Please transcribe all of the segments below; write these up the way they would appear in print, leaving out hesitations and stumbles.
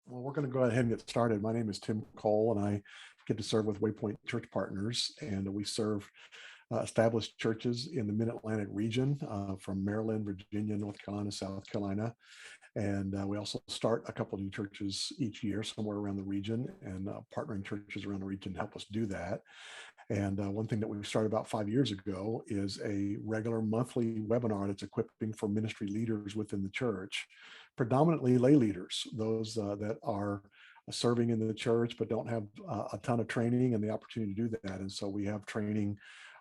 Well, we're going to go ahead and get started. My name is Tim Cole, and I get to serve with Waypoint Church Partners, and we serve established churches in the Mid-Atlantic region from Maryland, Virginia, North Carolina, South Carolina. And we also start a couple of new churches each year somewhere around the region, and partnering churches around the region help us do that. And one thing that we started about 5 years ago is a regular monthly webinar that's equipping for ministry leaders within the church, predominantly lay leaders, those that are serving in the church but don't have a ton of training and the opportunity to do that. And so we have training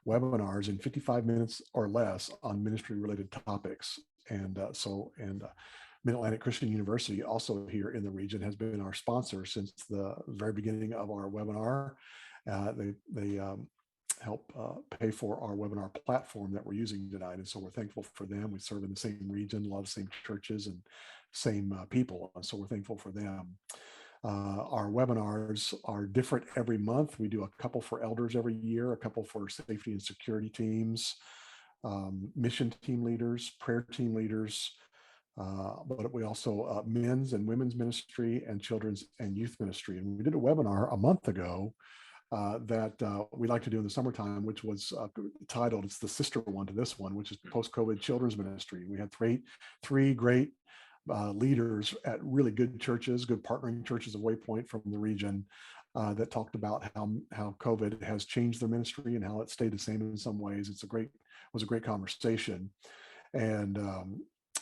webinars in 55 minutes or less on ministry related topics. And Mid-Atlantic Christian University, also here in the region, has been our sponsor since the very beginning of our webinar. They help pay for our webinar platform that we're using tonight. And so we're thankful for them. We serve in the same region, a lot of the same churches and same people. And so we're thankful for them. Our webinars are different every month. We do a couple for elders every year, a couple for safety and security teams, mission team leaders, prayer team leaders, but we also men's and women's ministry and children's and youth ministry. And we did a webinar a month ago that we like to do in the summertime, which was titled, it's the sister one to this one, which is post-COVID children's ministry. We had three great leaders at really good churches, good partnering churches of Waypoint from the region that talked about how COVID has changed their ministry and how it stayed the same in some ways. It was a great conversation.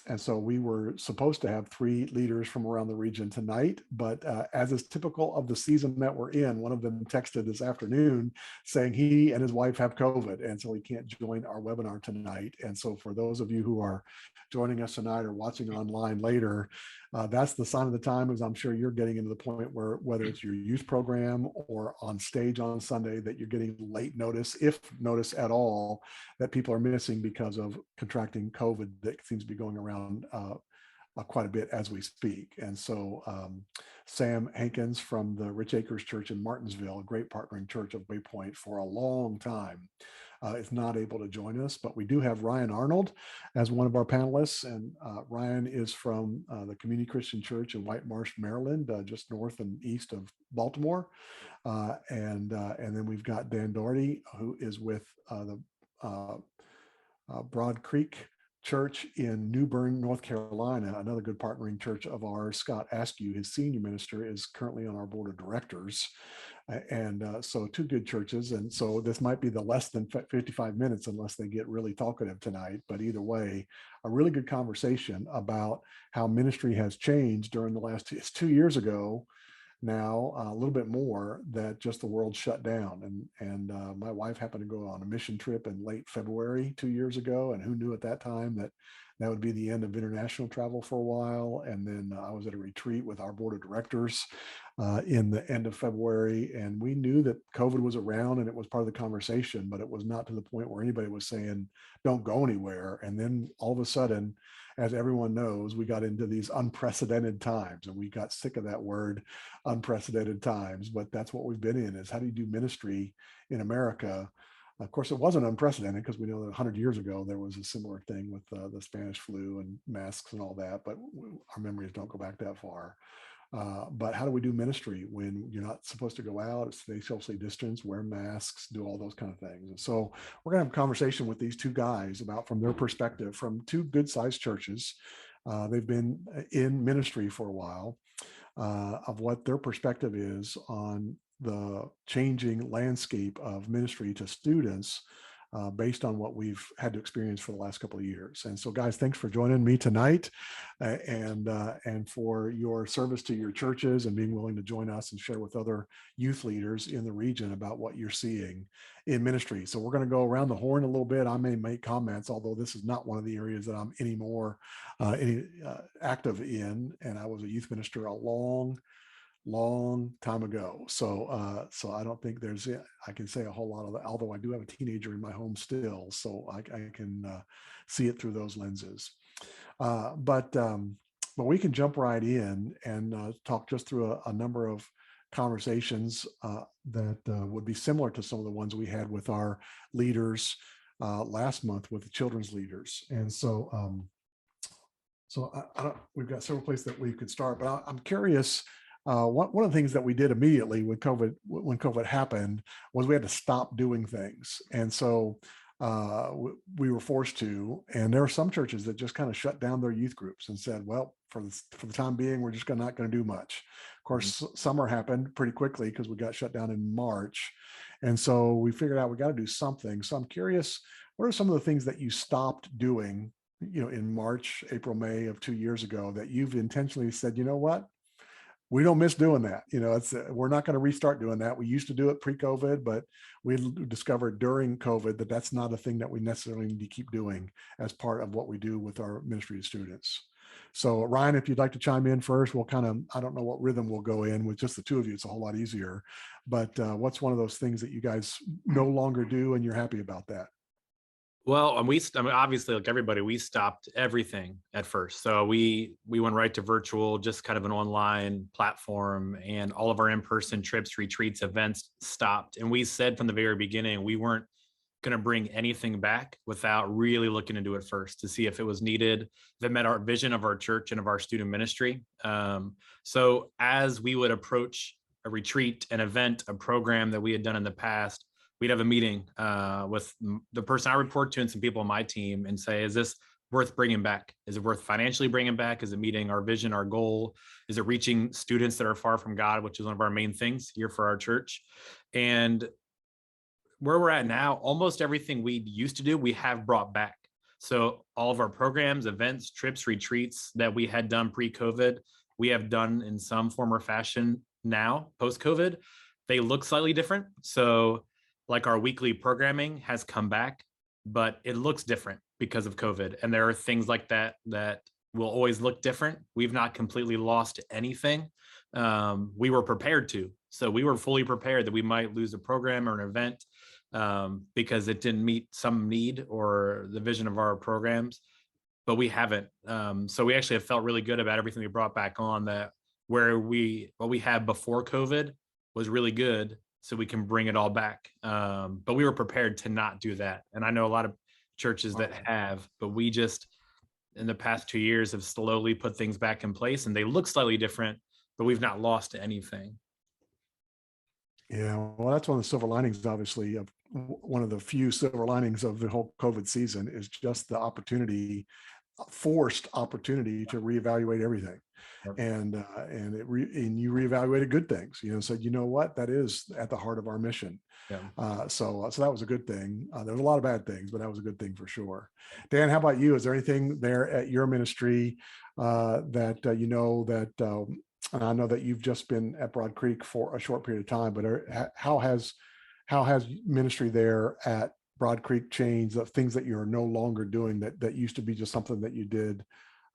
And so we were supposed to have three leaders from around the region tonight, but as is typical of the season that we're in, one of them texted this afternoon saying he and his wife have COVID, and so he can't join our webinar tonight. And so for those of you who are joining us tonight or watching online later, that's the sign of the time, as I'm sure you're getting into the point where whether it's your youth program or on stage on Sunday, that you're getting late notice, if notice at all, that people are missing because of contracting COVID that seems to be going around quite a bit as we speak. And so Sam Hankins from the Rich Acres Church in Martinsville, a great partnering church of Waypoint for a long time, is not able to join us, but we do have Ryan Arnold as one of our panelists. And Ryan is from the Community Christian Church in White Marsh, Maryland, just north and east of Baltimore. And then we've got Dan Doherty, who is with the Broad Creek Church in New Bern, North Carolina, another good partnering church of ours. Scott Askew, his senior minister, is currently on our board of directors. And so two good churches. And so this might be the less than 55 minutes unless they get really talkative tonight. But either way, a really good conversation about how ministry has changed during the last, it's 2 years ago now, a little bit more, that just the world shut down. And my wife happened to go on a mission trip in late February 2 years ago. And who knew at that time that that would be the end of international travel for a while. And then I was at a retreat with our board of directors in the end of February. And we knew that COVID was around and it was part of the conversation, but it was not to the point where anybody was saying, don't go anywhere. And then all of a sudden, as everyone knows, we got into these unprecedented times, and we got sick of that word, unprecedented times, but that's what we've been in, is how do you do ministry in America? Of course, it wasn't unprecedented because we know that 100 years ago, there was a similar thing with the Spanish flu and masks and all that, but our memories don't go back that far. But how do we do ministry when you're not supposed to go out, stay socially distanced, wear masks, do all those kind of things? And so we're going to have a conversation with these two guys about, from their perspective, from two good-sized churches. They've been in ministry for a while, of what their perspective is on the changing landscape of ministry to students based on what we've had to experience for the last couple of years. And so, guys, thanks for joining me tonight and for your service to your churches and being willing to join us and share with other youth leaders in the region about what you're seeing in ministry. So we're going to go around the horn a little bit. I may make comments, although this is not one of the areas that I'm any more active in. And I was a youth minister a long time ago. So I don't think I can say a whole lot of that, although I do have a teenager in my home still, so I can see it through those lenses. But we can jump right in and talk just through a number of conversations that would be similar to some of the ones we had with our leaders last month with the children's leaders. And so, we've got several places that we could start, but I'm curious, one of the things that we did immediately when COVID happened was we had to stop doing things. And so we were forced to, and there are some churches that just kind of shut down their youth groups and said, well, for the time being, we're just not going to do much. Of course, summer happened pretty quickly because we got shut down in March. And so we figured out we got to do something. So I'm curious, what are some of the things that you stopped doing, in March, April, May of 2 years ago that you've intentionally said, you know what? We don't miss doing that. We're not going to restart doing that. We used to do it pre-COVID, but we discovered during COVID that that's not a thing that we necessarily need to keep doing as part of what we do with our ministry to students. So Ryan, if you'd like to chime in first, we'll I don't know what rhythm we'll go in with just the two of you. It's a whole lot easier, but what's one of those things that you guys no longer do and you're happy about that? Well, obviously, like everybody, we stopped everything at first. So we went right to virtual, just kind of an online platform, and all of our in-person trips, retreats, events stopped. And we said from the very beginning, we weren't going to bring anything back without really looking into it first to see if it was needed, if it met our vision of our church and of our student ministry. So as we would approach a retreat, an event, a program that we had done in the past, we'd have a meeting with the person I report to and some people on my team and say, is this worth bringing back? Is it worth financially bringing back? Is it meeting our vision, our goal? Is it reaching students that are far from God, which is one of our main things here for our church? And where we're at now, almost everything we used to do, we have brought back. So all of our programs, events, trips, retreats that we had done pre-COVID, we have done in some form or fashion now, post-COVID. They look slightly different. So like our weekly programming has come back, but it looks different because of COVID. And there are things like that will always look different. We've not completely lost anything. We were prepared to. So we were fully prepared that we might lose a program or an event because it didn't meet some need or the vision of our programs, but we haven't. So we actually have felt really good about everything we brought back on, that what we had before COVID was really good, so we can bring it all back. But we were prepared to not do that. And I know a lot of churches that have, but we just, in the past 2 years, have slowly put things back in place, and they look slightly different, but we've not lost anything. Yeah, well, that's one of the silver linings, obviously, of one of the few silver linings of the whole COVID season is just the forced opportunity to reevaluate everything. Yep. And you reevaluated good things, said, you know what, that is at the heart of our mission. Yeah. So that was a good thing. There's a lot of bad things, but that was a good thing for sure. Dan, how about you? Is there anything there at your ministry that and I know that you've just been at Broad Creek for a short period of time, but how has ministry there at Broad Creek changed, the things that you're no longer doing that used to be just something that you did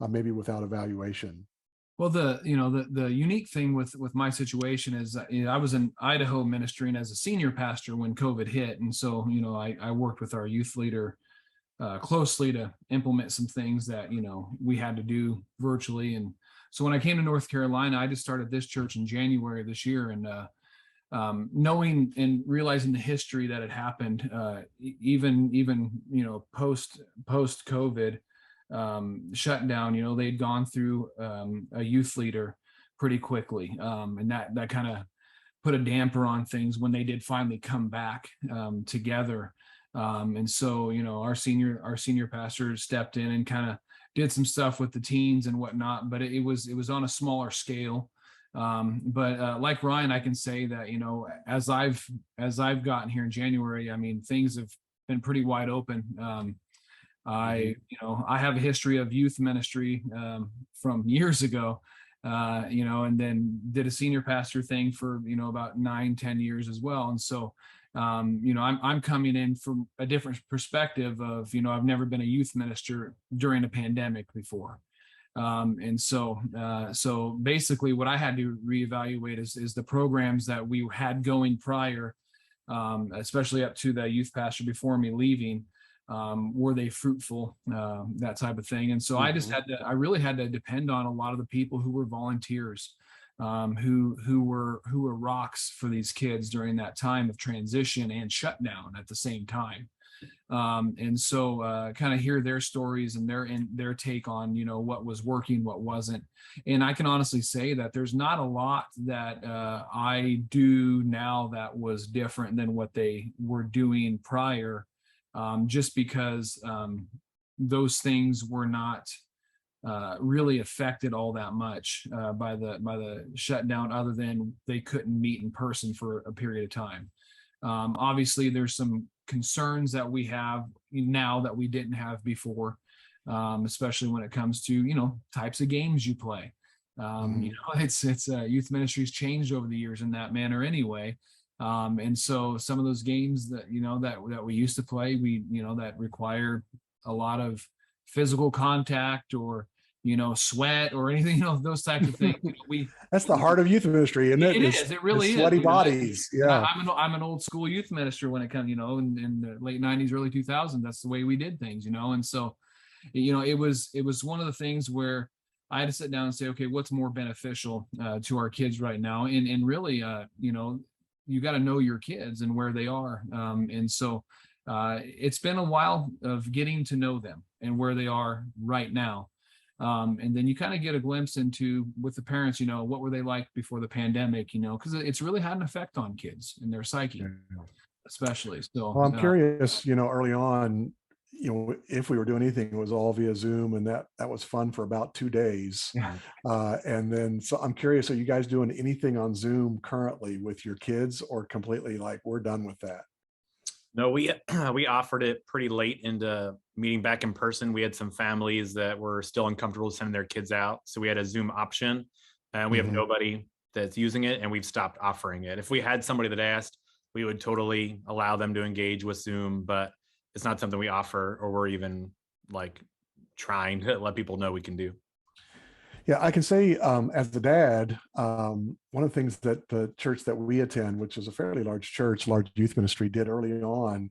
maybe without evaluation? Well, the unique thing with my situation is I was in Idaho ministering as a senior pastor when COVID hit, and so I worked with our youth leader closely to implement some things that we had to do virtually. And so when I came to North Carolina, I just started this church in January of this year, and knowing and realizing the history that had happened, even post COVID shutdown, they'd gone through a youth leader pretty quickly, and that kind of put a damper on things when they did finally come back together. And so our senior pastor stepped in and kind of did some stuff with the teens and whatnot, but it was on a smaller scale. But like Ryan, I can say that as I've gotten here in January, I mean, things have been pretty wide open. I have a history of youth ministry from years ago, and then did a senior pastor thing for about 9-10 years as well. And so I'm coming in from a different perspective of I've never been a youth minister during a pandemic before. And so basically what I had to reevaluate is the programs that we had going prior, especially up to the youth pastor before me leaving. Were they fruitful, that type of thing. And so I really had to depend on a lot of the people who were volunteers, who were rocks for these kids during that time of transition and shutdown at the same time. And so kind of hear their stories and their take on, what was working, what wasn't. And I can honestly say that there's not a lot that I do now that was different than what they were doing prior, just because those things were not really affected all that much by the shutdown, other than they couldn't meet in person for a period of time. Obviously, there's some concerns that we have now that we didn't have before, especially when it comes to types of games you play. It's youth ministry's changed over the years in that manner anyway. And so some of those games that that we used to play, that require a lot of physical contact or sweat or anything, those types of things. That's the heart of youth ministry, isn't it? It is. It really is. Sweaty bodies. Yeah. I'm an old school youth minister when it comes, in the late 90s, early 2000s. That's the way we did things, and so, it was one of the things where I had to sit down and say, okay, what's more beneficial to our kids right now? And really, you got to know your kids and where they are. And so it's been a while of getting to know them and where they are right now. And then you kind of get a glimpse into, with the parents, what were they like before the pandemic, because it's really had an effect on kids and their psyche, especially. So well, I'm curious, early on, if we were doing anything, it was all via Zoom, and that was fun for about 2 days. And then, so I'm curious, are you guys doing anything on Zoom currently with your kids, or completely like, we're done with that? No, we offered it pretty late into meeting back in person. We had some families that were still uncomfortable sending their kids out, so we had a Zoom option, and we have nobody that's using it, and we've stopped offering it. If we had somebody that asked, we would totally allow them to engage with Zoom, but it's not something we offer, or we're even like trying to let people know we can do. Yeah, I can say as the dad, one of the things that the church that we attend, which is a fairly large church, large youth ministry, did early on,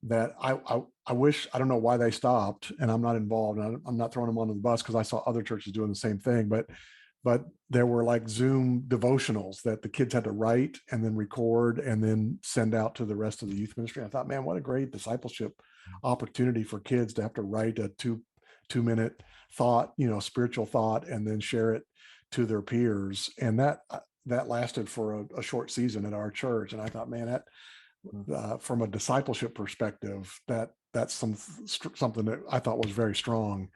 that I wish, I don't know why they stopped, and I'm not involved. And I'm not throwing them under the bus, because I saw other churches doing the same thing, but there were like Zoom devotionals that the kids had to write and then record and then send out to the rest of the youth ministry. I thought, man, what a great discipleship opportunity for kids to have to write a two-minute thought, spiritual thought, and then share it to their peers. And that lasted for a short season at our church. And I thought, man, that from a discipleship perspective, that's something that I thought was very strong.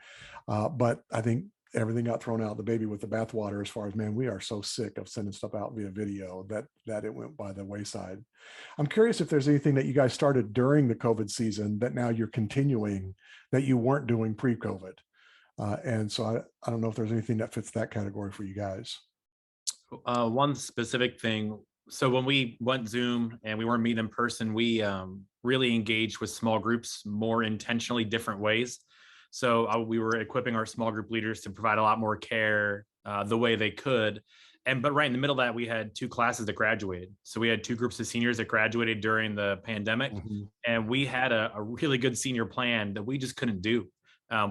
But I think everything got thrown out the baby with the bathwater, as far as, man, we are so sick of sending stuff out via video that it went by the wayside. I'm curious if there's anything that you guys started during the COVID season that now you're continuing that you weren't doing pre-COVID. And so I don't know if there's anything that fits that category for you guys. One specific thing. So when we went Zoom and we weren't meeting in person, we really engaged with small groups more intentionally, different ways. So we were equipping our small group leaders to provide a lot more care the way they could. But right in the middle of that, we had 2 classes that graduated. So we had 2 groups of seniors that graduated during the pandemic. And we had a really good senior plan that we just couldn't do.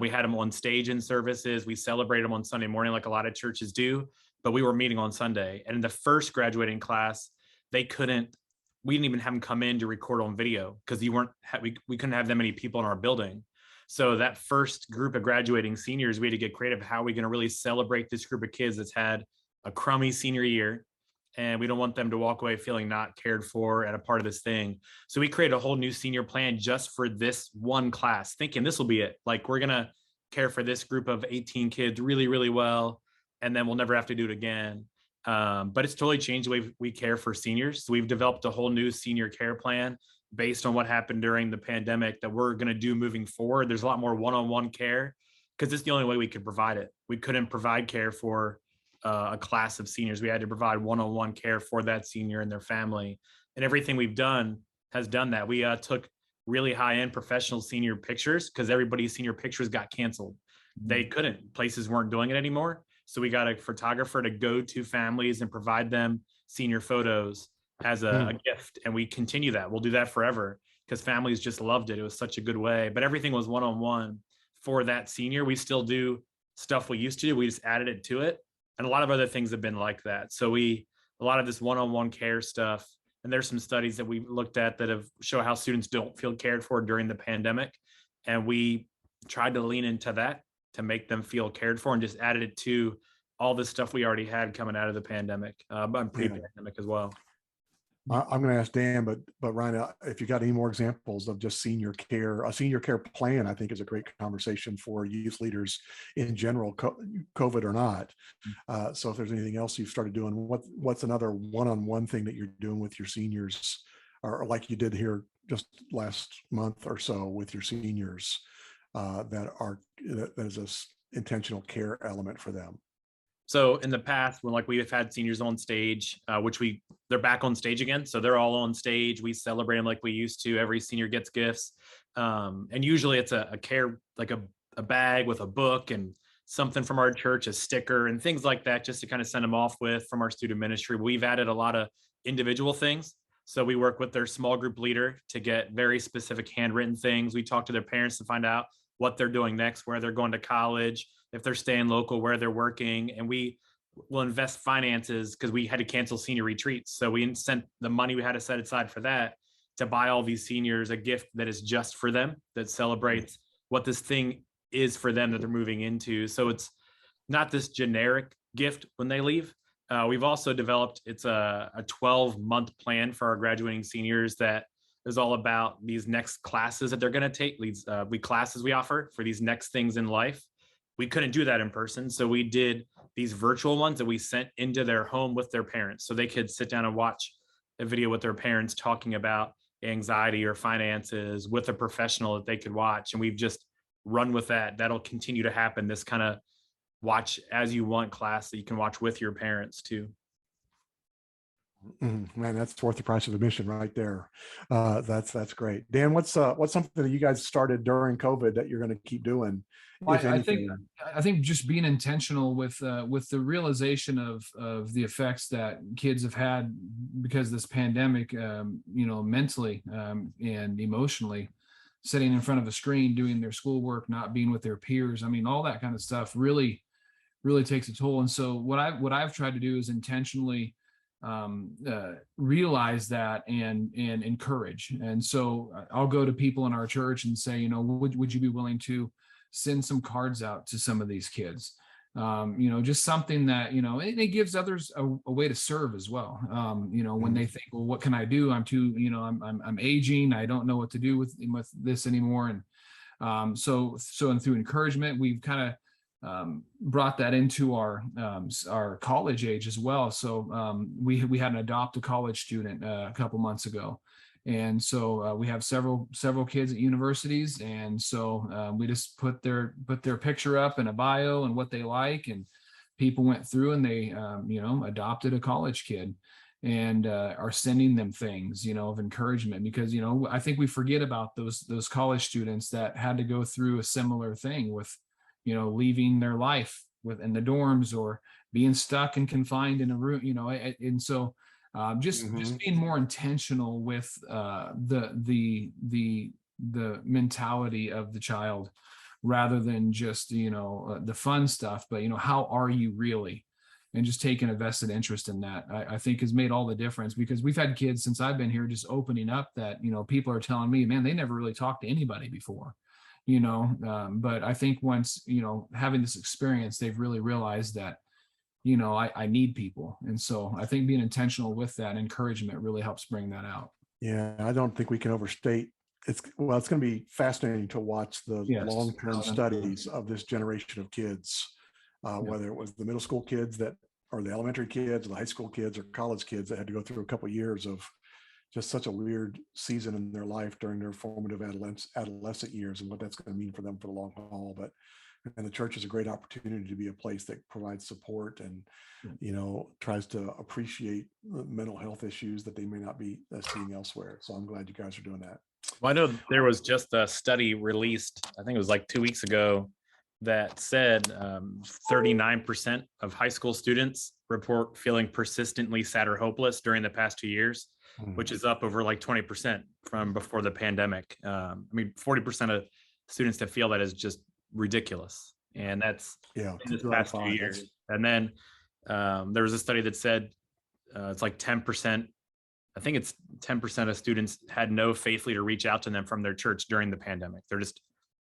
We had them on stage in services. We celebrated them on Sunday morning like a lot of churches do, but we were meeting on Sunday. And in the first graduating class, we didn't even have them come in to record on video, because we couldn't have that many people in our building. So that first group of graduating seniors, we had to get creative. How are we going to really celebrate this group of kids that's had a crummy senior year, and we don't want them to walk away feeling not cared for and a part of this thing? So we created a whole new senior plan just for this one class, thinking this will be it. Like, we're going to care for this group of 18 kids really, really well, and then we'll never have to do it again. But it's totally changed the way we care for seniors. So we've developed a whole new senior care plan based on what happened during the pandemic that we're going to do moving forward. There's a lot more one-on-one care, because it's the only way we could provide it. We couldn't provide care for a class of seniors. We had to provide one-on-one care for that senior and their family. And everything we've done has done that. We took really high-end professional senior pictures, because everybody's senior pictures got canceled. They couldn't. Places weren't doing it anymore. So we got a photographer to go to families and provide them senior photos as a gift. And we continue that. We'll do that forever, because families just loved it. It was such a good way. But everything was one-on-one for that senior. We still do stuff we used to do. We just added it to it. And a lot of other things have been like that. So a lot of this one-on-one care stuff. And there's some studies that we looked at that have show how students don't feel cared for during the pandemic. And we tried to lean into that to make them feel cared for, and just added it to all the stuff we already had coming out of the pandemic, but pre-pandemic as well. I'm going to ask Dan, but Ryan, if you got any more examples of just senior care, a senior care plan, I think is a great conversation for youth leaders in general, COVID or not. So if there's anything else you've started doing, what's another one-on-one thing that you're doing with your seniors, or like you did here just last month or so with your seniors, that is this intentional care element for them? So in the past, when like we have had seniors on stage, which they're back on stage again. So they're all on stage. We celebrate them like we used to. Every senior gets gifts. And usually it's a care, like a bag with a book and something from our church, a sticker and things like that, just to kind of send them off with from our student ministry. We've added a lot of individual things. So we work with their small group leader to get very specific handwritten things. We talk to their parents to find out what they're doing next, where they're going to college, if they're staying local, where they're working. And we will invest finances because we had to cancel senior retreats. So we sent the money we had to set aside for that to buy all these seniors a gift that is just for them, that celebrates what this thing is for them that they're moving into. So it's not this generic gift when they leave. We've also developed, it's a 12-month plan for our graduating seniors that is all about these next classes that they're going to take, these classes we offer for these next things in life. We couldn't do that in person. So we did these virtual ones that we sent into their home with their parents. So they could sit down and watch a video with their parents talking about anxiety or finances with a professional that they could watch. And we've just run with that. That'll continue to happen. This kind of watch as you want class that you can watch with your parents too. Man, that's worth the price of admission right there. That's great. Dan, what's something that you guys started during COVID that you're going to keep doing? Well, I think just being intentional with the realization of the effects that kids have had because of this pandemic, mentally and emotionally, sitting in front of a screen, doing their schoolwork, not being with their peers. I mean, all that kind of stuff really takes a toll. And so what I've tried to do is intentionally realize that and encourage. And so I'll go to people in our church and say, would you be willing to send some cards out to some of these kids? Just something that, it gives others a way to serve as well. When they think, well, what can I do? I'm too, I'm aging. I don't know what to do with this anymore. And so through encouragement, we've kind of brought that into our college age as well. So we had an adopt a college student a couple months ago, and so we have several kids at universities, and so we just put their picture up in a bio and what they like, and people went through and they adopted a college kid and are sending them things of encouragement, because I think we forget about those college students that had to go through a similar thing with leaving their life within the dorms or being stuck and confined in a room, and so just being more intentional with the mentality of the child rather than just the fun stuff, but how are you really, and just taking a vested interest in that, I think has made all the difference, because we've had kids since I've been here just opening up that people are telling me, man, they never really talked to anybody before. But I think once, having this experience, they've really realized that, I need people. And so I think being intentional with that encouragement really helps bring that out. Yeah, I don't think we can overstate. It's going to be fascinating to watch the long-term studies of this generation of kids, whether it was the middle school kids or the elementary kids, or the high school kids, or college kids that had to go through a couple of years of just such a weird season in their life during their formative adolescent years, and what that's going to mean for them for the long haul. And the church is a great opportunity to be a place that provides support and, tries to appreciate mental health issues that they may not be seeing elsewhere. So I'm glad you guys are doing that. Well, I know there was just a study released, I think it was like 2 weeks ago, that said 39% of high school students report feeling persistently sad or hopeless during the past 2 years, which is up over like 20% from before the pandemic. 40% of students that feel that is just ridiculous. And that's in this past 2 years. And then there was a study that said it's like 10% I think it's 10% of students had no faith leader reach out to them from their church during the pandemic.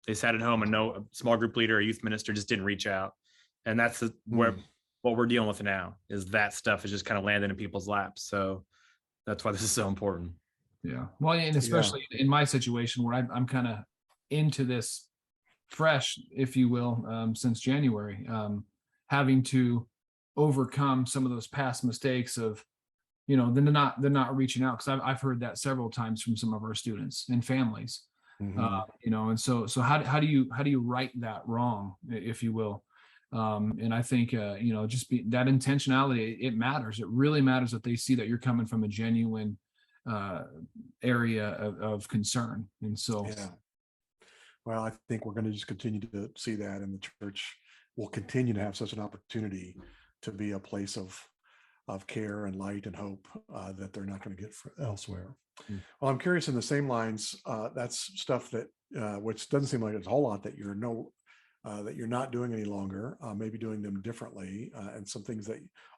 They sat at home and no small group leader or youth minister just didn't reach out. And that's where what we're dealing with now is that stuff is just kind of landing in people's laps. So that's why this is so important. Yeah. Well, and especially in my situation where I'm kind of into this fresh, if you will, since January, having to overcome some of those past mistakes of, they're not reaching out, because I've heard that several times from some of our students and families. And so how do you right that wrong, if you will? And I think just that intentionality, it matters. It really matters that they see that you're coming from a genuine area of concern. And so well, I think we're going to just continue to see that, and the church will continue to have such an opportunity to be a place of care and light and hope that they're not going to get elsewhere. Well, I'm curious, in the same lines, that's stuff that which doesn't seem like it's a whole lot that you're not doing any longer, maybe doing them differently, and some things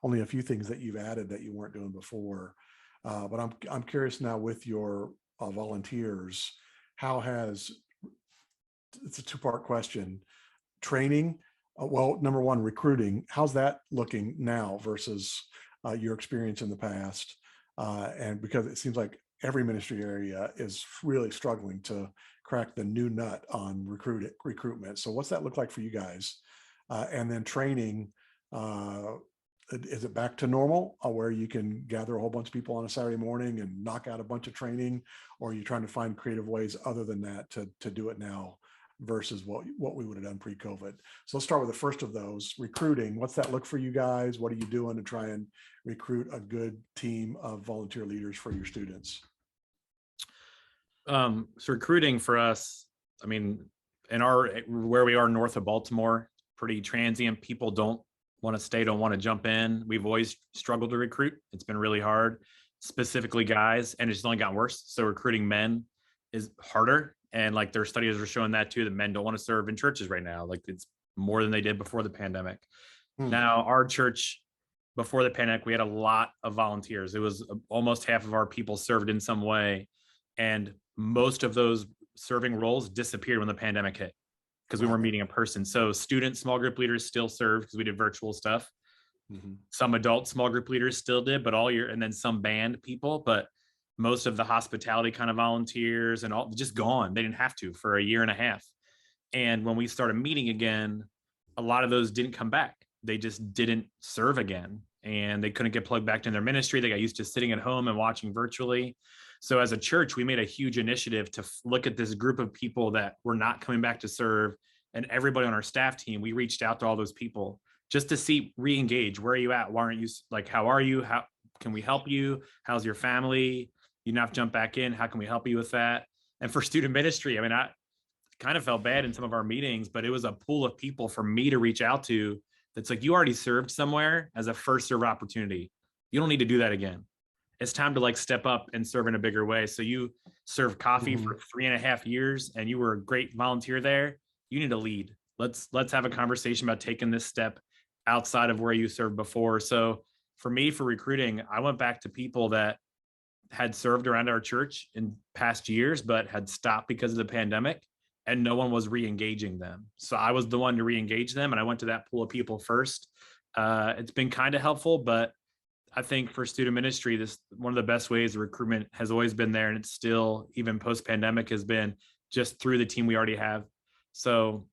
only a few things that you've added that you weren't doing before. But I'm curious now, with your volunteers, it's a two-part question. Training, well, number one, recruiting, how's that looking now versus your experience in the past? And because it seems like every ministry area is really struggling to crack the new nut on recruitment. So what's that look like for you guys? And then training, is it back to normal, where you can gather a whole bunch of people on a Saturday morning and knock out a bunch of training, or are you trying to find creative ways other than that to do it now versus what we would have done pre-COVID? So let's start with the first of those, recruiting. What's that look for you guys? What are you doing to try and recruit a good team of volunteer leaders for your students? So recruiting for us, I mean, where we are north of Baltimore, pretty transient. People don't want to stay, don't want to jump in. We've always struggled to recruit. It's been really hard, specifically guys, and it's only gotten worse. So recruiting men is harder. And like their studies are showing that too, that men don't want to serve in churches right now. Like it's more than they did before the pandemic. Now, our church, before the pandemic, we had a lot of volunteers. It was almost half of our people served in some way. And most of those serving roles disappeared when the pandemic hit, because we weren't meeting in person. So student small group leaders still served because we did virtual stuff. Some adult small group leaders still did, but and then some band people, but most of the hospitality kind of volunteers and all just gone. They didn't have to for a year and a half. And when we started meeting again, a lot of those didn't come back. They just didn't serve again, and they couldn't get plugged back in their ministry. They got used to sitting at home and watching virtually. So as a church, we made a huge initiative to look at this group of people that were not coming back to serve, and everybody on our staff team, we reached out to all those people just to re-engage. Where are you at? Why aren't you, like, how are you? How can we help you? How's your family? You not jump back in. How can we help you with that? And for student ministry, I mean, I kind of felt bad in some of our meetings, but it was a pool of people for me to reach out to. That's like, you already served somewhere as a first serve opportunity. You don't need to do that again. It's time to like step up and serve in a bigger way. So you served coffee for 3.5 years and you were a great volunteer there. You need to lead. Let's have a conversation about taking this step outside of where you served before. So for me, for recruiting, I went back to people that had served around our church in past years, but had stopped because of the pandemic, and no one was re-engaging them. So I was the one to re-engage them, and I went to that pool of people first. It's been kind of helpful, but I think for student ministry, this one of the best ways of recruitment has always been there, and it's still, even post-pandemic, has been just through the team we already have. So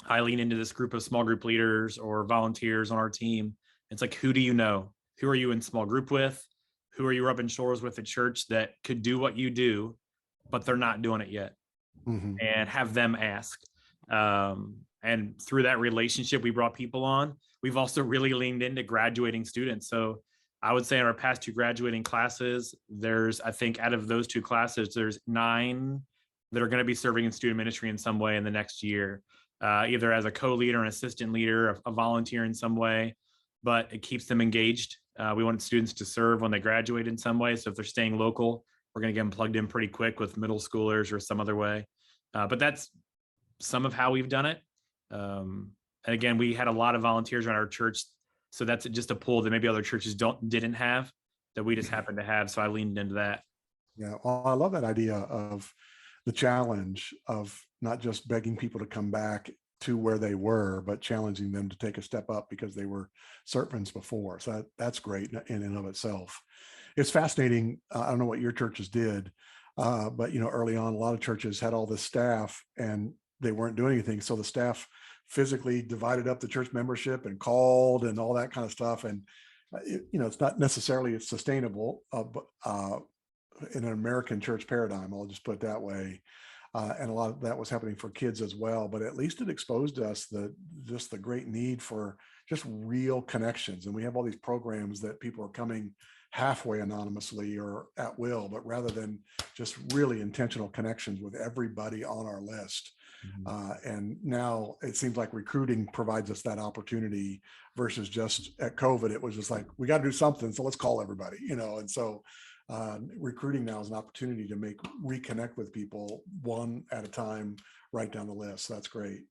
I lean into this group of small group leaders or volunteers on our team. It's like, who do you know? Who are you in small group with? Who are you rubbing shoulders with at church that could do what you do, but they're not doing it yet? And have them ask. And through that relationship, we brought people on. We've also really leaned into graduating students. So I would say in our past 2 graduating classes, I think out of those 2 classes, there's 9 that are going to be serving in student ministry in some way in the next year, either as a co-leader, an assistant leader, a volunteer in some way, but it keeps them engaged. We want students to serve when they graduate in some way. So if they're staying local, we're going to get them plugged in pretty quick with middle schoolers or some other way. But that's some of how we've done it. And again, we had a lot of volunteers around our church. So that's just a pool that maybe other churches didn't have. that we just happened to have. So I leaned into that. Yeah, well, I love that idea of the challenge of not just begging people to come back to where they were, but challenging them to take a step up because they were servants before. So that's great in and of itself. It's fascinating. I don't know what your churches did, but early on, a lot of churches had all this staff and they weren't doing anything. So the staff physically divided up the church membership and called and all that kind of stuff. And it's not necessarily sustainable, but in an American church paradigm, I'll just put it that way. And a lot of that was happening for kids as well, but at least it exposed us just the great need for just real connections. And we have all these programs that people are coming halfway anonymously or at will, but rather than just really intentional connections with everybody on our list. And now it seems like recruiting provides us that opportunity versus just at COVID, it was just like, we got to do something. So let's call everybody, and so recruiting now is an opportunity to reconnect with people one at a time, right down the list. So that's great.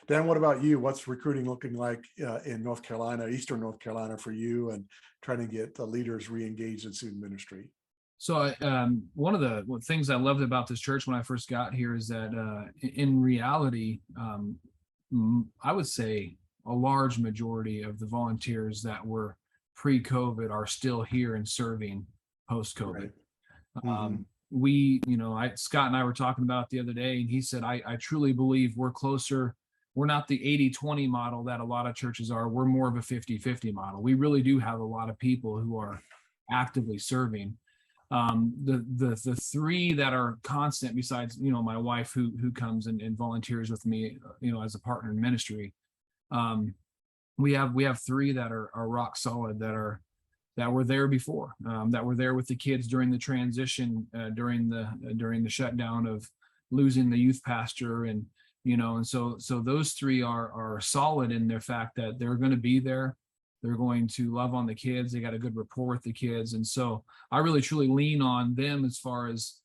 Dan, what about you? What's recruiting looking like in North Carolina, Eastern North Carolina for you, and trying to get the leaders re-engaged in student ministry? So one of the things I loved about this church when I first got here is that in reality, I would say a large majority of the volunteers that were pre-COVID are still here and serving post-COVID. Right. Scott and I were talking about it the other day, and he said, I truly believe we're closer. We're not the 80-20 model that a lot of churches are. We're more of a 50-50 model. We really do have a lot of people who are actively serving. The three that are constant, besides my wife who comes and volunteers with me, as a partner in ministry, we have three that are rock solid, that were there before, that were there with the kids during the transition, during the shutdown of losing the youth pastor, and so those three are solid in their fact that they're going to be there. They're going to love on the kids. They got a good rapport with the kids. And so I really truly lean on them as far as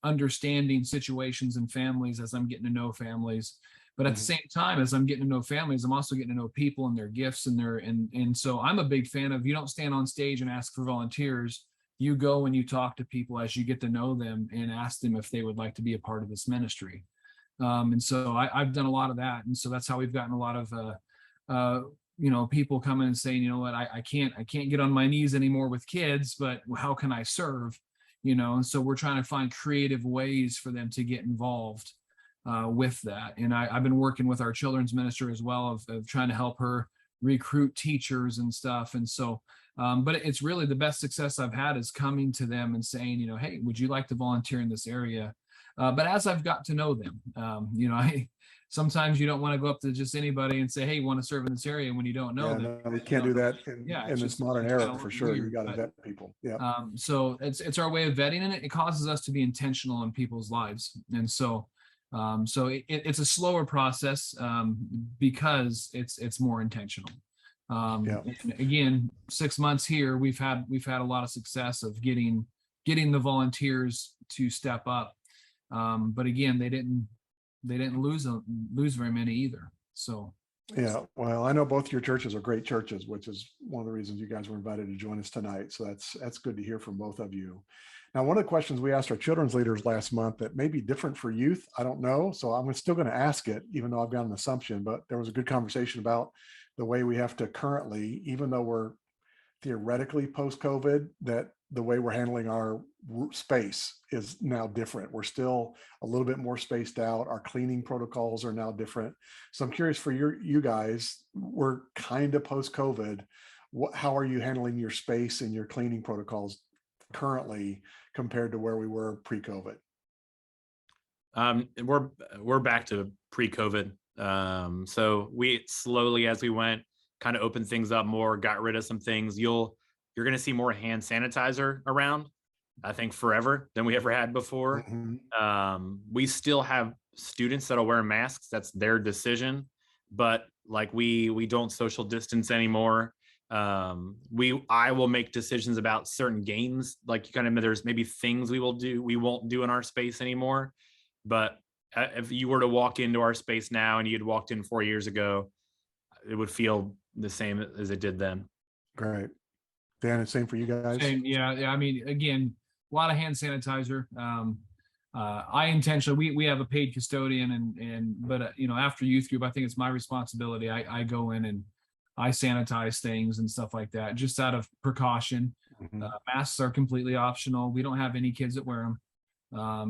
understanding situations and families as I'm getting to know families. But at the same time, as I'm getting to know families, I'm also getting to know people and their gifts and so I'm a big fan of, you don't stand on stage and ask for volunteers. You go and you talk to people as you get to know them and ask them if they would like to be a part of this ministry. And so I've done a lot of that. And so that's how we've gotten a lot of people coming and saying, I can't get on my knees anymore with kids, but how can I serve? And so we're trying to find creative ways for them to get involved with that. And I've been working with our children's minister as well of trying to help her recruit teachers and stuff. And so, but it's really the best success I've had is coming to them and saying, hey, would you like to volunteer in this area? But as I've got to know them, sometimes you don't want to go up to just anybody and say, hey, you want to serve in this area when you don't know them. No, we can't do that in this modern era for sure. You got to vet people. Yeah. So it's our way of vetting, and it causes us to be intentional in people's lives. And so it's a slower process because it's more intentional. And again, 6 months here, we've had a lot of success of getting the volunteers to step up. But again, they didn't lose very many either. So yeah, well, I know both your churches are great churches, which is one of the reasons you guys were invited to join us tonight. So that's good to hear from both of you. Now, one of the questions we asked our children's leaders last month that may be different for youth, I don't know. So I'm still going to ask it, even though I've got an assumption, but there was a good conversation about the way we have to currently, even though we're theoretically post-COVID, that the way we're handling our space is now different. We're still a little bit more spaced out. Our cleaning protocols are now different. So I'm curious for you guys, we're kind of post-COVID. How are you handling your space and your cleaning protocols currently compared to where we were pre-COVID? We're back to pre-COVID. So we slowly, as we went, kind of opened things up more, got rid of some things. You're going to see more hand sanitizer around, I think, forever than we ever had before. We still have students that'll wear masks. That's their decision. But like we don't social distance anymore. I will make decisions about certain games. Like there's maybe things we won't do in our space anymore. But if you were to walk into our space now and you'd walked in 4 years ago, it would feel the same as it did then. Great. Dan, the same for you guys? Same, yeah. I mean, again, a lot of hand sanitizer. I intentionally, we have a paid custodian, but you know, after youth group, I think it's my responsibility. I go in and I sanitize things and stuff like that, just out of precaution. Mhm. Masks are completely optional. We don't have any kids that wear them.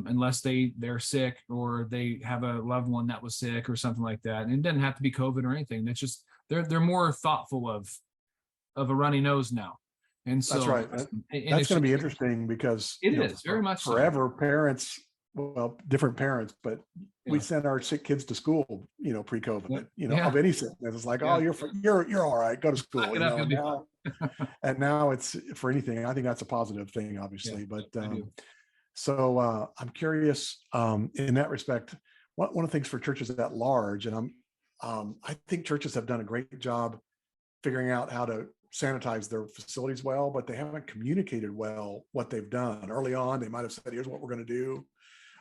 Unless they're sick or they have a loved one that was sick or something like that. And it doesn't have to be COVID or anything. It's just they're more thoughtful of a runny nose now. And so That's right. That's going to be interesting because it is very much forever parents, well, different parents, but we Yeah. sent our sick kids to school, pre-COVID, Yeah. of any sickness. It's like, Yeah. oh, you're all right. Go to school. Suck it up, And you'll now it's for anything. I think that's a positive thing, obviously. Yeah, But I do. so I'm curious in that respect. One of the things for churches at large, and I think churches have done a great job figuring out how to sanitize their facilities well, but they haven't communicated well what they've done. Early on, they might have said, here's what we're going to do.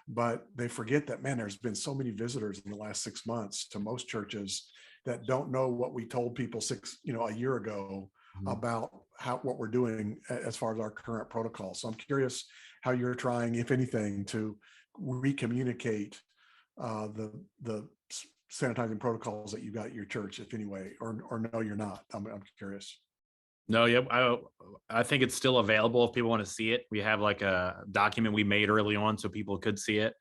But they forget that, man, there's been so many visitors in the last 6 months to most churches that don't know what we told people a year ago about what we're doing as far as our current protocol. So I'm curious how you're trying, if anything, to re-communicate the sanitizing protocols that you got at your church, if any way, or no, you're not. I'm curious. No, yeah, I think it's still available if people want to see it. We have like a document we made early on so people could see it,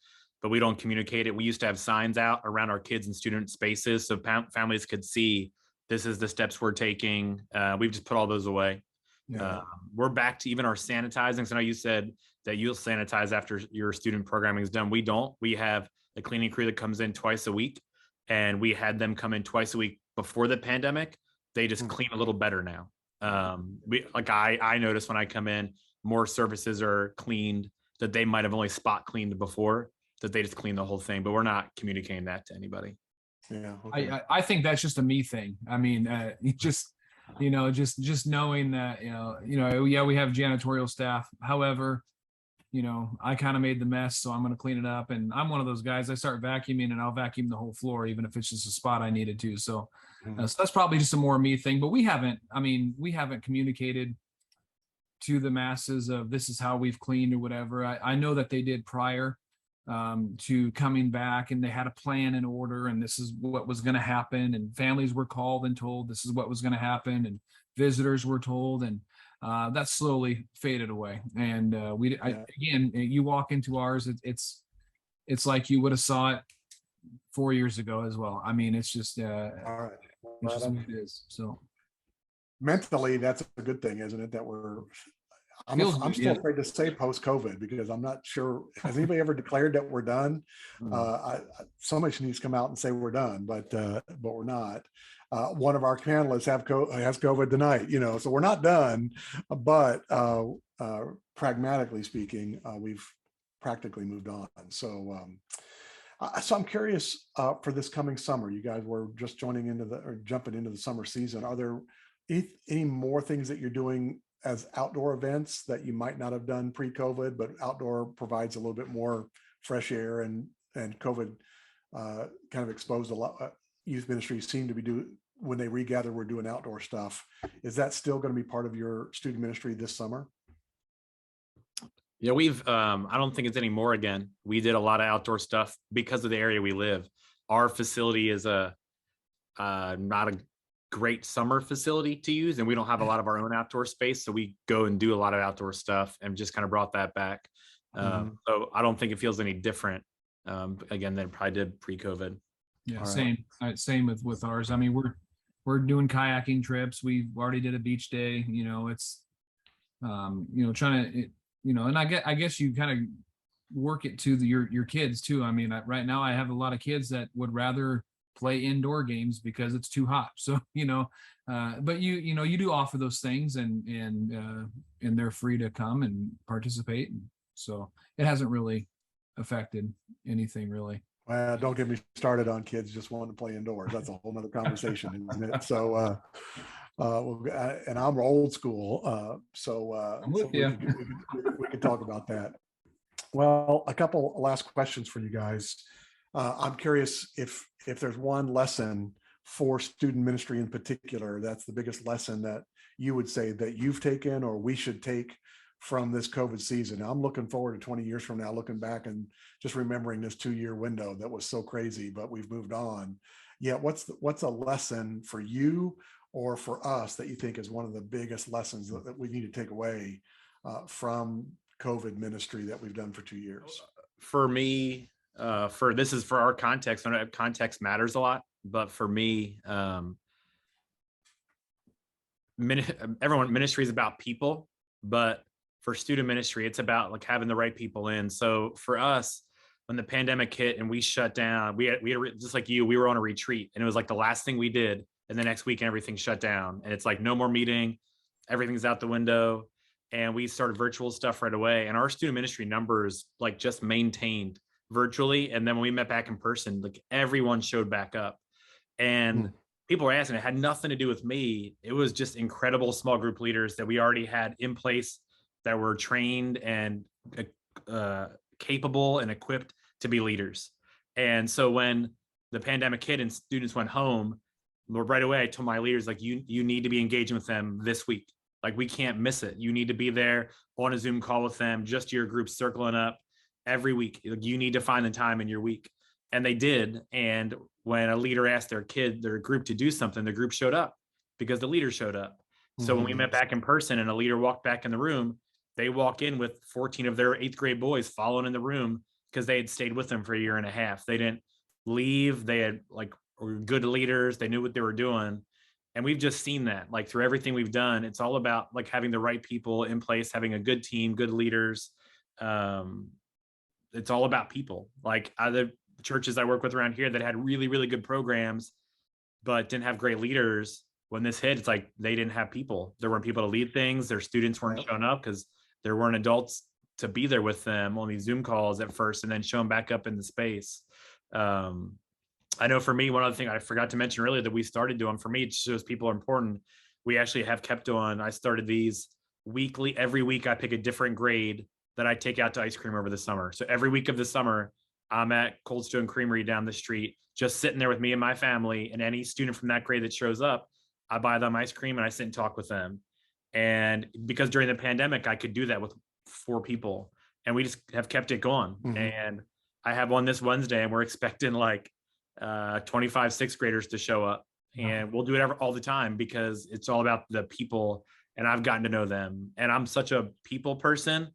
but we don't communicate it. We used to have signs out around our kids and student spaces so families could see this is the steps we're taking. We've just put all those away. Yeah. We're back to even our sanitizing. So now you said that you'll sanitize after your student programming is done. We don't. We have a cleaning crew that comes in twice a week, and we had them come in twice a week before the pandemic. They just clean a little better now. I notice when I come in, more surfaces are cleaned that they might have only spot cleaned before, that they just clean the whole thing, but we're not communicating that to anybody. Yeah. Okay. I think that's just a me thing. I mean, just knowing that, yeah, we have janitorial staff. However, I kind of made the mess, so I'm going to clean it up. And I'm one of those guys, I start vacuuming and I'll vacuum the whole floor, even if it's just a spot I needed to. So that's probably just a more me thing, but we haven't communicated to the masses of this is how we've cleaned or whatever. I know that they did prior to coming back, and they had a plan in order, and this is what was going to happen. And families were called and told this is what was going to happen, and visitors were told, and that slowly faded away. And again, you walk into ours, it's like you would have saw it 4 years ago as well. I mean, it's just all right. it's just what it is. So Mentally, that's a good thing, isn't it? That I'm still afraid to say post-COVID because I'm not sure. Has anybody ever declared that we're done? Somebody needs to come out and say we're done, but we're not. One of our panelists has COVID tonight, so we're not done. But pragmatically speaking, we've practically moved on. So I'm curious for this coming summer. You guys were just jumping into the summer season. Are there any more things that you're doing as outdoor events that you might not have done pre-COVID, but outdoor provides a little bit more fresh air, and COVID kind of exposed a lot. Youth ministries seem to be when they regather, we're doing outdoor stuff. Is that still going to be part of your student ministry this summer? Yeah, I don't think it's any more again. We did a lot of outdoor stuff because of the area we live. Our facility is not a great summer facility to use, and we don't have a lot of our own outdoor space, so we go and do a lot of outdoor stuff and just kind of brought that back. So I don't think it feels any different again than it probably did pre-COVID. Yeah, same with ours. I mean, we're doing kayaking trips. We already did a beach day. It's trying to and I guess you kind of work it to your kids too. I mean, right now I have a lot of kids that would rather play indoor games because it's too hot. So, but you do offer those things, and they're free to come and participate. And so it hasn't really affected anything really. Well, don't get me started on kids just wanting to play indoors. That's a whole nother conversation, isn't it? So, and I'm old school. We can talk about that. Well, a couple last questions for you guys. I'm curious if there's one lesson for student ministry in particular, that's the biggest lesson that you would say that you've taken or we should take from this COVID season? I'm looking forward to 20 years from now, looking back and just remembering this 2-year window that was so crazy, but we've moved on. Yeah, what's a lesson for you or for us that you think is one of the biggest lessons that we need to take away from COVID ministry that we've done for 2 years? For me, for this is for our context. I know context matters a lot, but for me, everyone ministry is about people, but for student ministry, it's about like having the right people in. So for us, when the pandemic hit and we shut down, we had just like you, we were on a retreat, and it was like the last thing we did. And the next week, everything shut down, and it's like no more meeting, everything's out the window. And we started virtual stuff right away. And our student ministry numbers like just maintained virtually. And then when we met back in person, like everyone showed back up. And people were asking, it had nothing to do with me. It was just incredible small group leaders that we already had in place that were trained and capable and equipped to be leaders. And so when the pandemic hit and students went home, right away, I told my leaders, like, you need to be engaging with them this week. Like, we can't miss it. You need to be there on a Zoom call with them, just your group circling up every week. You need to find the time in your week. And they did. And when a leader asked their group to do something, the group showed up because the leader showed up. So when we met back in person and a leader walked back in the room, they walk in with 14 of their 8th grade boys following in the room because they had stayed with them for a year and a half. They didn't leave. They had were good leaders. They knew what they were doing. And we've just seen that, like, through everything we've done. It's all about like having the right people in place, having a good team, good leaders. It's all about people. Like, other churches I work with around here that had really, really good programs, but didn't have great leaders. When this hit, it's like they didn't have people. There weren't people to lead things. Their students weren't showing up because there weren't adults to be there with them on these Zoom calls at first, and then show them back up in the space. I know for me, one other thing I forgot to mention earlier that we started doing, for me, it shows people are important. We actually have kept on. I started these weekly. Every week I pick a different grade that I take out to ice cream over the summer. So every week of the summer, I'm at Cold Stone Creamery down the street, just sitting there with me and my family, and any student from that grade that shows up, I buy them ice cream and I sit and talk with them. And because during the pandemic, I could do that with 4 people, and we just have kept it going. And I have one this Wednesday, and we're expecting like 25 6th graders to show up, and we'll do it all the time because it's all about the people, and I've gotten to know them. And I'm such a people person,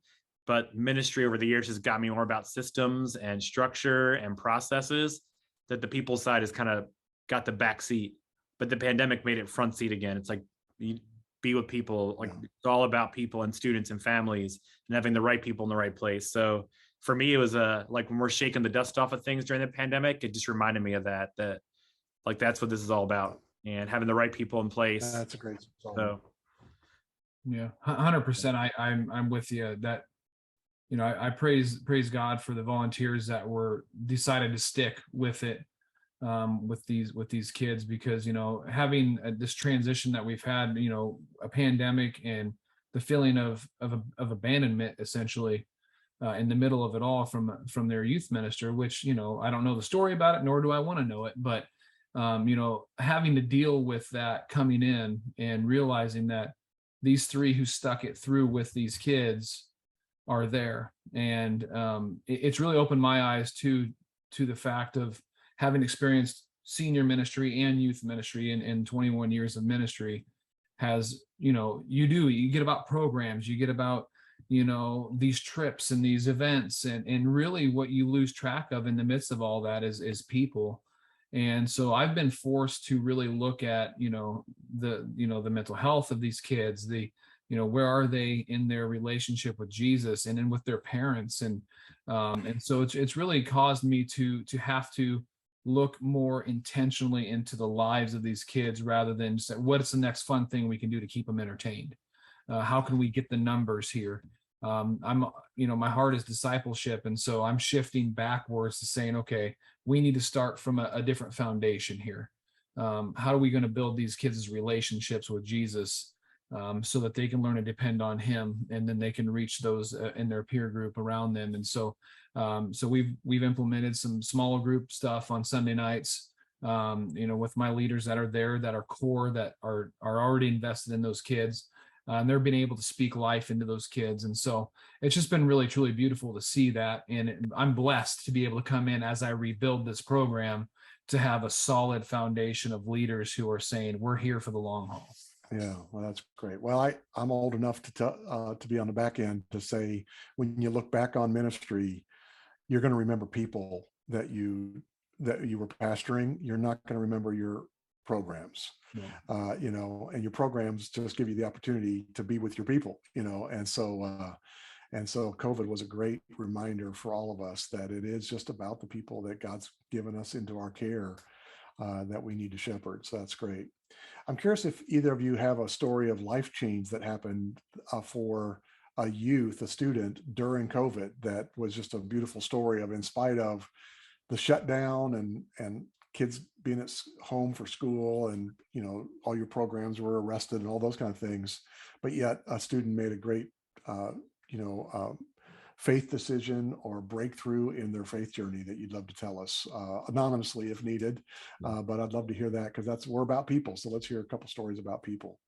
but ministry over the years has got me more about systems and structure and processes, that the people side has kind of got the back seat. But the pandemic made it front seat again. It's like, you be with people, like it's all about people and students and families and having the right people in the right place. So for me, it was like when we're shaking the dust off of things during the pandemic, it just reminded me of that like, that's what this is all about, and having the right people in place. That's a great song. So yeah, 100%. I'm with you that, you know, I praise God for the volunteers that were decided to stick with it, with these kids, because, you know, having this transition that we've had, you know, a pandemic and the feeling of abandonment essentially in the middle of it all from their youth minister, which, you know, I don't know the story about it, nor do I want to know it, but you know, having to deal with that coming in and realizing that these 3 who stuck it through with these kids are there. And it's really opened my eyes to the fact of having experienced senior ministry and youth ministry in 21 years of ministry. Has, you know, you get about programs, you get about, you know, these trips and these events, and really what you lose track of in the midst of all that is people. And so I've been forced to really look at, you know, the mental health of these kids, you know, where are they in their relationship with Jesus and then with their parents. And so it's really caused me to have to look more intentionally into the lives of these kids, rather than say, what's the next fun thing we can do to keep them entertained? How can we get the numbers here? You know, my heart is discipleship. And so I'm shifting backwards to saying, okay, we need to start from a different foundation here. How are we going to build these kids' relationships with Jesus, so that they can learn to depend on him, and then they can reach those in their peer group around them. And so we've implemented some small group stuff on Sunday nights, with my leaders that are there, that are core, that are already invested in those kids. And they're being able to speak life into those kids. And so it's just been really, truly beautiful to see that. And I'm blessed to be able to come in as I rebuild this program to have a solid foundation of leaders who are saying, we're here for the long haul. Yeah, well, that's great. Well, I'm old enough to be on the back end to say, when you look back on ministry, you're going to remember people that you were pastoring. You're not going to remember your programs. Yeah. And your programs just give you the opportunity to be with your people, and so COVID was a great reminder for all of us that it is just about the people that God's given us into our care, that we need to shepherd. So that's great. I'm curious if either of you have a story of life change that happened for a youth, a student during COVID, that was just a beautiful story of, in spite of the shutdown and kids being at home for school, and all your programs were arrested and all those kind of things, but yet a student made a great faith decision or breakthrough in their faith journey that you'd love to tell us, anonymously if needed. But I'd love to hear that, because we're about people. So let's hear a couple stories about people.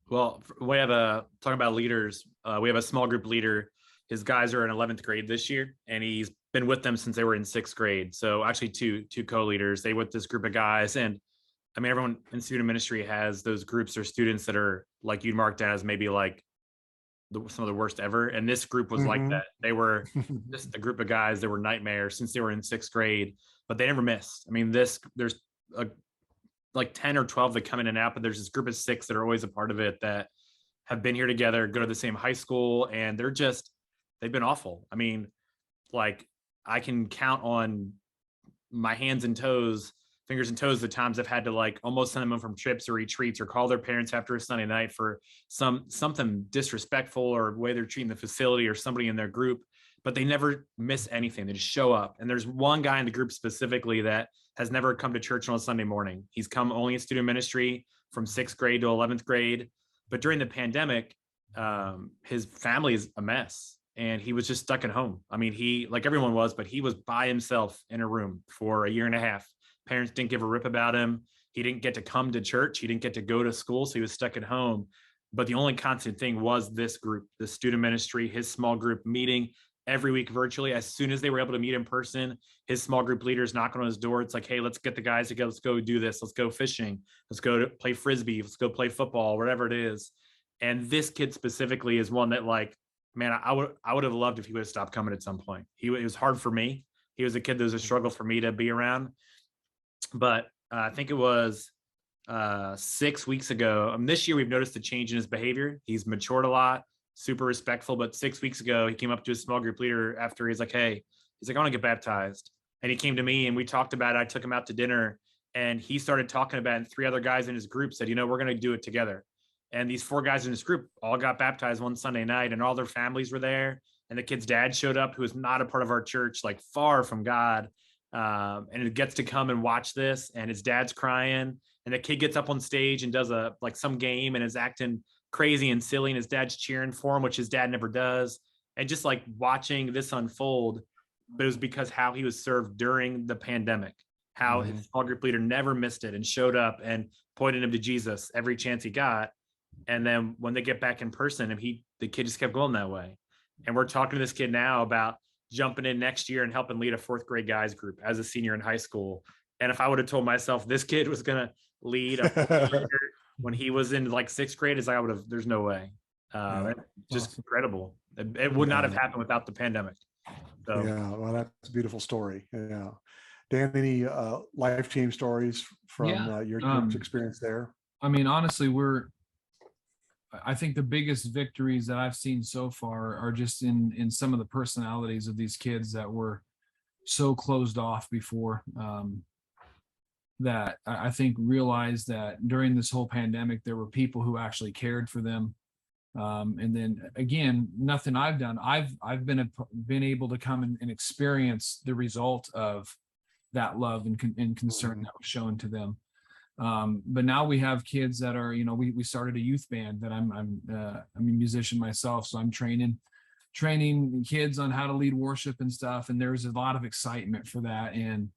Well, we have talking about leaders. We have a small group leader. His guys are in 11th grade this year, and he's been with them since they were in 6th grade. So actually two co-leaders, they with this group of guys. And I mean, everyone in student ministry has those groups or students that are like you'd mark down as maybe like some of the worst ever. And this group was like that. They were just a group of guys that were nightmares since they were in 6th grade, but they never missed. I mean, there's like 10 or 12 that come in and out, but there's this group of 6 that are always a part of it, that have been here together, go to the same high school, and they've been awful. I mean, like, I can count on my fingers and toes, the times I've had to like almost send them home from trips or retreats, or call their parents after a Sunday night for something disrespectful or way they're treating the facility or somebody in their group, but they never miss anything. They just show up. And there's one guy in the group specifically that has never come to church on a Sunday morning. He's come only in student ministry from 6th grade to 11th grade. But during the pandemic, his family is a mess, and he was just stuck at home. I mean, he, like everyone was, but he was by himself in a room for a year and a half. Parents didn't give a rip about him. He didn't get to come to church. He didn't get to go to school. So he was stuck at home. But the only constant thing was this group, the student ministry, his small group meeting every week virtually. As soon as they were able to meet in person, his small group leaders knocking on his door. It's like, hey, let's get the guys together. Let's go do this. Let's go fishing. Let's go to play Frisbee. Let's go play football, whatever it is. And this kid specifically is one that, like, man, I would have loved if he would have stopped coming at some point. It was hard for me. He was a kid that was a struggle for me to be around. But I think it was 6 weeks ago. This year, we've noticed a change in his behavior. He's matured a lot, super respectful. But 6 weeks ago, he came up to his small group leader after I want to get baptized. And he came to me and we talked about it. I took him out to dinner, and he started talking about it. And 3 other guys in his group said, we're going to do it together. And these 4 guys in his group all got baptized one Sunday night, and all their families were there. And the kid's dad showed up, who is not a part of our church, like far from God. And it gets to come and watch this, and his dad's crying, and the kid gets up on stage and does some game and is acting crazy and silly, and his dad's cheering for him, which his dad never does. And just like watching this unfold, but it was because how he was served during the pandemic, how his small group leader never missed it and showed up and pointed him to Jesus every chance he got. And then when they get back in person, the kid just kept going that way. And we're talking to this kid now about jumping in next year and helping lead a 4th grade guys group as a senior in high school. And if I would have told myself this kid was going to lead a when he was in like 6th grade, there's no way. Just incredible. It would not have happened without the pandemic. So. Yeah, well, that's a beautiful story. Yeah. Dan, any life change stories from your experience there? I mean, honestly, I think the biggest victories that I've seen so far are just in some of the personalities of these kids that were so closed off before, that I think realized that during this whole pandemic, there were people who actually cared for them. And then again, nothing I've done. I've been able to come and experience the result of that love and concern that was shown to them. But now we have kids that are, we started a youth band that I'm a musician myself. So I'm training kids on how to lead worship and stuff. And there's a lot of excitement for that. And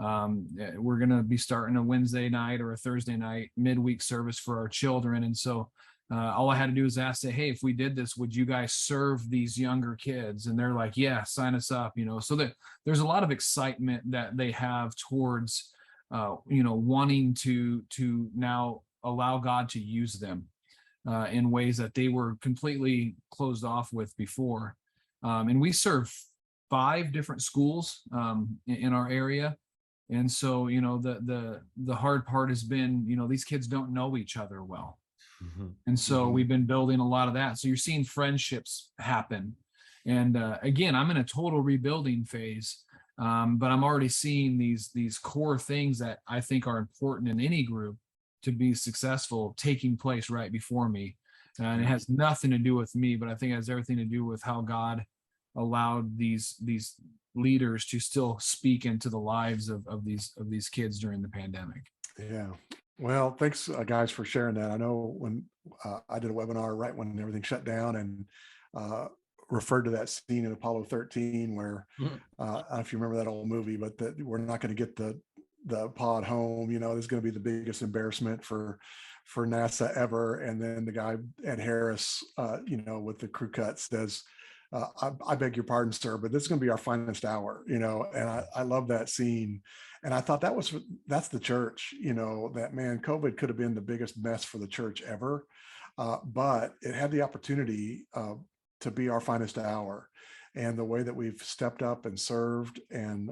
We're going to be starting a Wednesday night or a Thursday night midweek service for our children. And so all I had to do is ask, say, hey, if we did this, would you guys serve these younger kids? And they're like, yeah, sign us up, so that there's a lot of excitement that they have towards, wanting to now allow God to use them in ways that they were completely closed off with before. And we serve 5 different schools in our area. And so, the hard part has been, these kids don't know each other well. And so we've been building a lot of that. So you're seeing friendships happen. And again, I'm in a total rebuilding phase, but I'm already seeing these core things that I think are important in any group to be successful taking place right before me. And it has nothing to do with me, but I think it has everything to do with how God allowed these leaders to still speak into the lives of these kids during the pandemic. Yeah. Well, thanks guys for sharing that. I know when I did a webinar right when everything shut down and referred to that scene in Apollo 13 where I don't know if you remember that old movie, but that we're not going to get the pod home. This is going to be the biggest embarrassment for NASA ever. And then the guy Ed Harris, with the crew cut says, I beg your pardon, sir, but this is going to be our finest hour, and I love that scene. And I thought that's the church, that man, COVID could have been the biggest mess for the church ever. But it had the opportunity to be our finest hour. And the way that we've stepped up and served and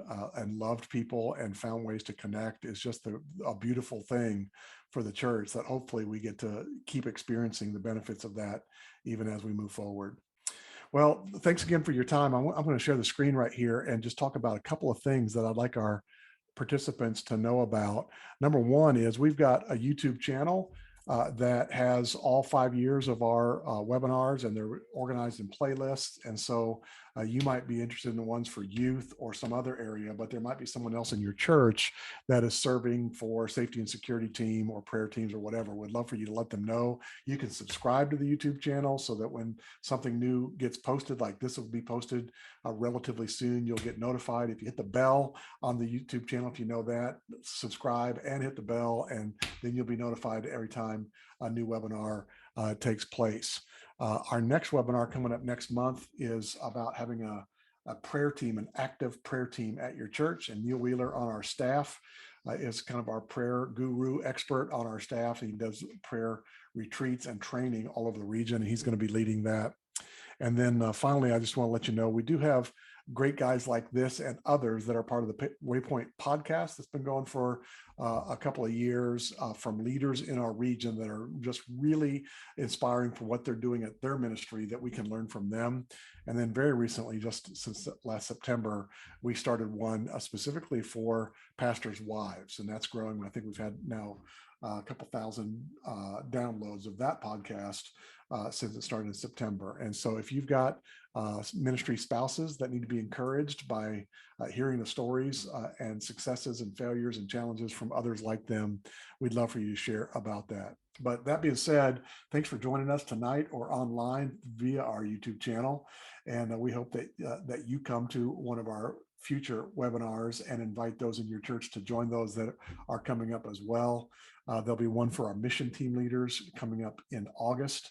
loved people and found ways to connect is just a beautiful thing for the church that hopefully we get to keep experiencing the benefits of that even as we move forward. Well, thanks again for your time. I'm going to share the screen right here and just talk about a couple of things that I'd like our participants to know about. Number one is we've got a YouTube channel that has all 5 years of our webinars, and they're organized in playlists. And so you might be interested in the ones for youth or some other area, but there might be someone else in your church that is serving for safety and security team or prayer teams or whatever. We'd love for you to let them know. You can subscribe to the YouTube channel so that when something new gets posted, like this will be posted relatively soon, you'll get notified. If you hit the bell on the YouTube channel, if you know that, subscribe and hit the bell, and then you'll be notified every time a new webinar takes place. Our next webinar coming up next month is about having a prayer team, an active prayer team at your church. And Neil Wheeler on our staff is kind of our prayer guru expert on our staff. He does prayer retreats and training all over the region, and he's going to be leading that. And then finally, I just want to let you know, we do have great guys like this and others that are part of the Waypoint podcast that's been going for a couple of years from leaders in our region that are just really inspiring for what they're doing at their ministry that we can learn from them. And then very recently, just since last September, we started one specifically for pastors' wives, and that's growing. I think we've had now a couple thousand downloads of that podcast since it started in September. And so if you've got ministry spouses that need to be encouraged by hearing the stories and successes and failures and challenges from others like them, we'd love for you to share about that. But that being said, thanks for joining us tonight or online via our YouTube channel. And we hope that that you come to one of our future webinars and invite those in your church to join those that are coming up as well. There'll be one for our mission team leaders coming up in August.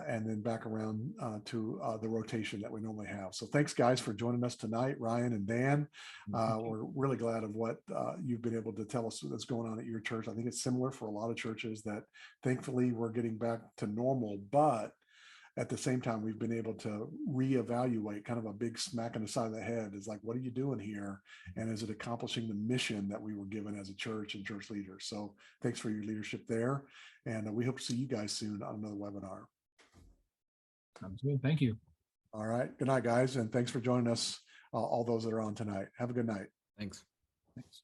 And then back around to the rotation that we normally have. So thanks, guys, for joining us tonight, Ryan and Dan. We're really glad of what you've been able to tell us that's going on at your church. I think it's similar for a lot of churches that thankfully we're getting back to normal, but at the same time, we've been able to reevaluate, kind of a big smack on the side of the head. Is like, what are you doing here? And is it accomplishing the mission that we were given as a church and church leaders? So thanks for your leadership there. And we hope to see you guys soon on another webinar. Sounds good. Thank you. All right. Good night, guys. And thanks for joining us, all those that are on tonight. Have a good night. Thanks. Thanks.